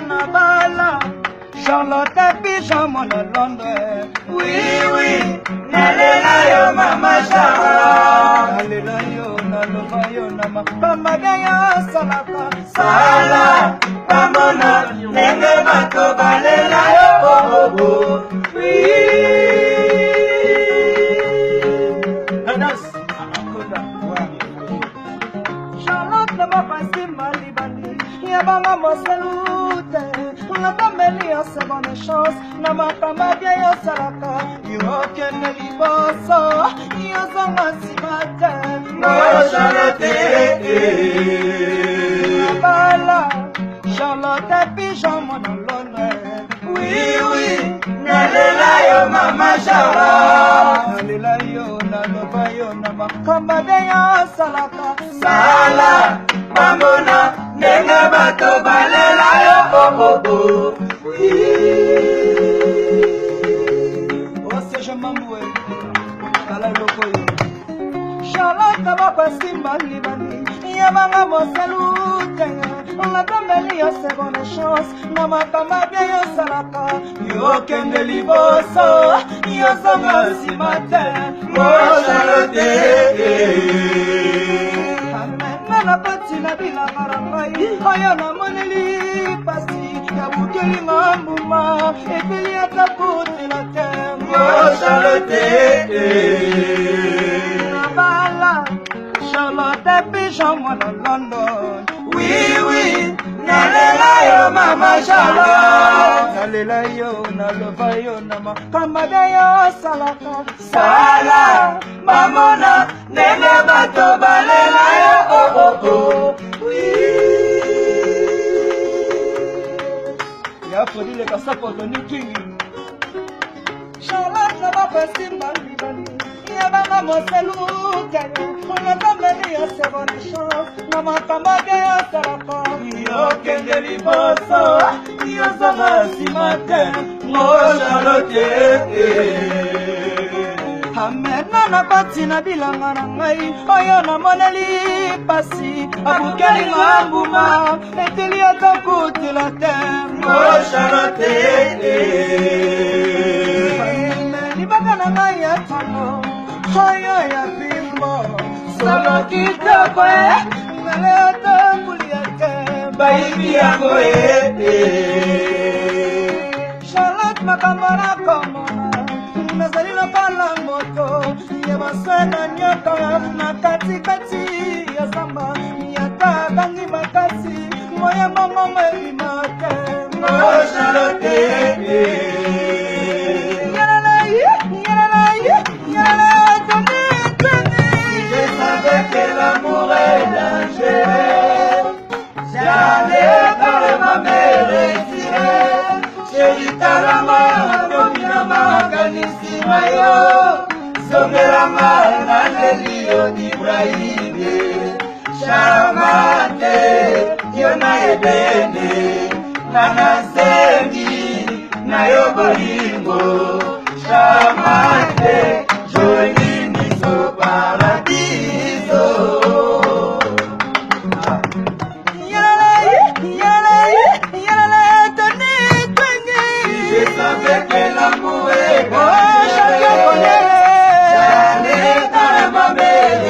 Nabala, Charlotte Pigeon, mon Londres. Oui, oui, nalela yo mama Charlotte. Nalela yo, naloba yo nama. Pamada ya salaka. Sala, pamona, nenge bato balela yo bobo. Oui. Charlotte ne m'a pas si mal libani. Yabanga moselute. Na kameli yo seconde chance. Na makama bia yo salaka. Yo kene liboso. Yo zonga simate. Mo Charlotte. Nabala. Charlotte Pigeon mon Londres. Oui, oui. Nalela yo mama Charlotte. Nalela yo naloba yo na makama bia yo salaka. Sala. Mamona. Nenge bato balela yo bobo. Ose je mamwe kala loko yo. Charlotte va pasimba libani. Yabanga moselute. La kameli yo seconde chance. Na makama bia yo salaka. Yo kende liboso. Yo zonga simate. Mo Charlotte. Na pati na bila marangai aya na moneli pasi ya bukeli mambuma eteli atakote la terre Mo Charlotte. Nabala Charlotte Pigeon mon London. Oui, oui, nalela yo mama Charlotte. Nalela yo naloba yo nama kamada yo salaka. Sala mamona nenge bato balela yo oui. Ya fodi le kasapo toni kingi. Charlotte na bapasimba libani. Ya banga moseluke. Na kameli ya seconde chance. Na makamba bia ya salaka. Yo kende liboso. Yo zonga simate. Mo Charlotte. Amena na pati na bilanga na ngai oyo na moneli pasi abukeli ngambuma eteli atakutila te Mo Charlotte. Libaka na ngai ya tano oyo ya bimbo solo kitoko ngale otambulia te baibi yango Charlotte makambo na komona nazali na pala moto ya basana nyoka na katikati ya zamba yata bangi makasi moya mama mimate Mo Charlotte. Je savais que l'amour est dangereux. J'allais par ma mère retirée. Chérie talama domina makanisi mayo. Zongelama na lelio d'Ibrahim. Chamate yona edene. Nana sengi na yo bolingo. Chamate joli miso paradiso. Je savais que l'amour est dangereux. J'allais dans ma mère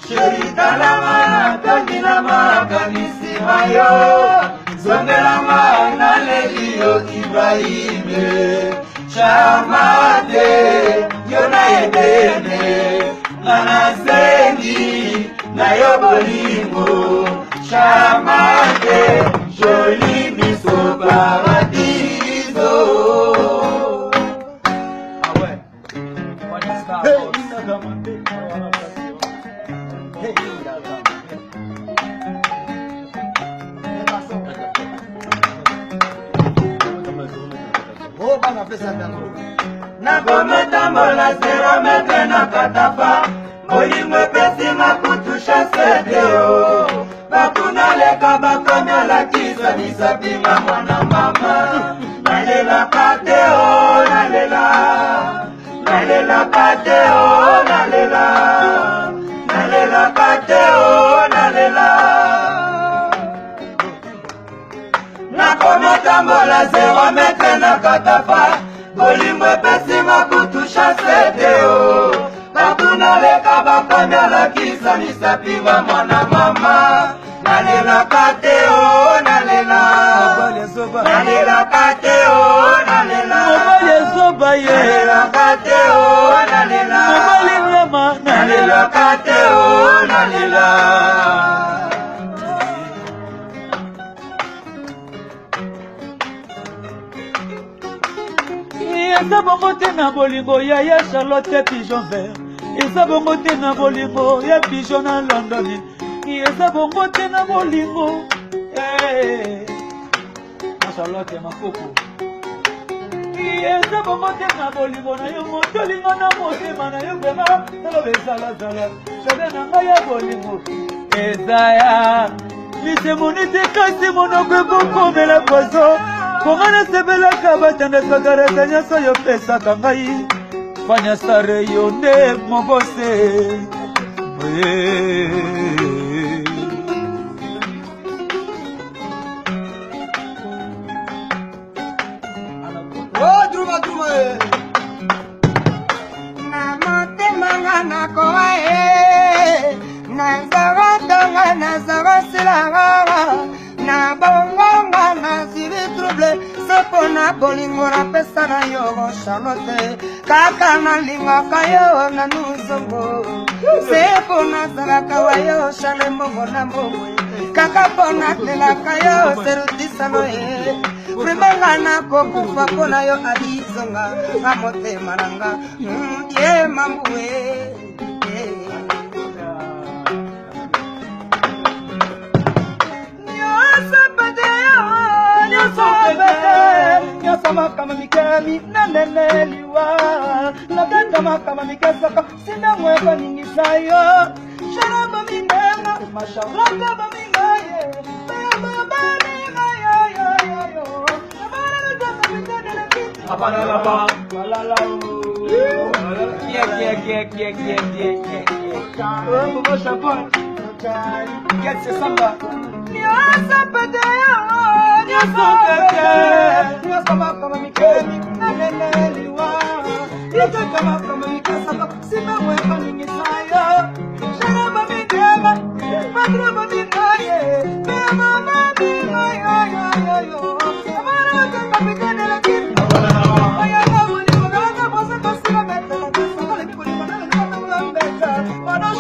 chérie talama tandina makanisi mayo. Zongelama na lelio Ibrahim. Chamate yona edene. Nana sengi na yo bolingo. Chamate joli miso paradiso. Ah ouais. Na kometa tambola 0 metre na katafa bolingo epesinga kutusha sedeo bakuna leka bakomi olakisa misapinga mwana mama nalelaka te o nalela nalelaka te o nalela nalelaka te o nalela nakomotambola 0 metre na katafa bolingo epesinga kutusha sedeo bakuna leka bakomi olakisa misapinga mwana mama nalelaka te o nalela nalelaka te o nalela nalelaka te o nalela nalelaka te o nalela eza bongo te na bolingo ya Charlotte pigeon vert eza bongo te na bolingo ya pigeon na London eza bongo te na bolingo na Charlotte makoko eza bongo te na bolingo na yo motolingo na motema na yo vrema taloba ezalazala jardin na ngai ya bolingo eza ya lisemoni te kasi monoko ebokomela pozo konga nasepelaka batandasaka nyonso yo pesaka ngai fanya sare yo nde mobose na motema nga nakowa nazara tonga nazara silanga na bongonga nazili trouble sepo na bolingo napesa na yo Charlotte kaka nalingaka yo na nuzongo sepo nazalaka wa yo chale mbongo na mbongo kaka mpo natelaka yo serutisano vremanga nakokufa mpo na yo adizonga nga motema nanga ye mambuwe makama mikami naneneliwa nabenda makama mikesaka sina mweka ningisa yo sharaba minenga masharaka bamingaye baba mingayo apana baba walala Bobo Champagne, get the samba. Nyasa pedeo, nyasa pedeo, nyasa makama mikemi, naneneliwa. Nyasa makama mikesaka, sima mweka ningisayo. Sharaba minema, madraba minaye, mama minayo. Amara wakamba mikene lakini. Ayana wali wala, bosa kasira metela, bosa kale mikuli manana, manana.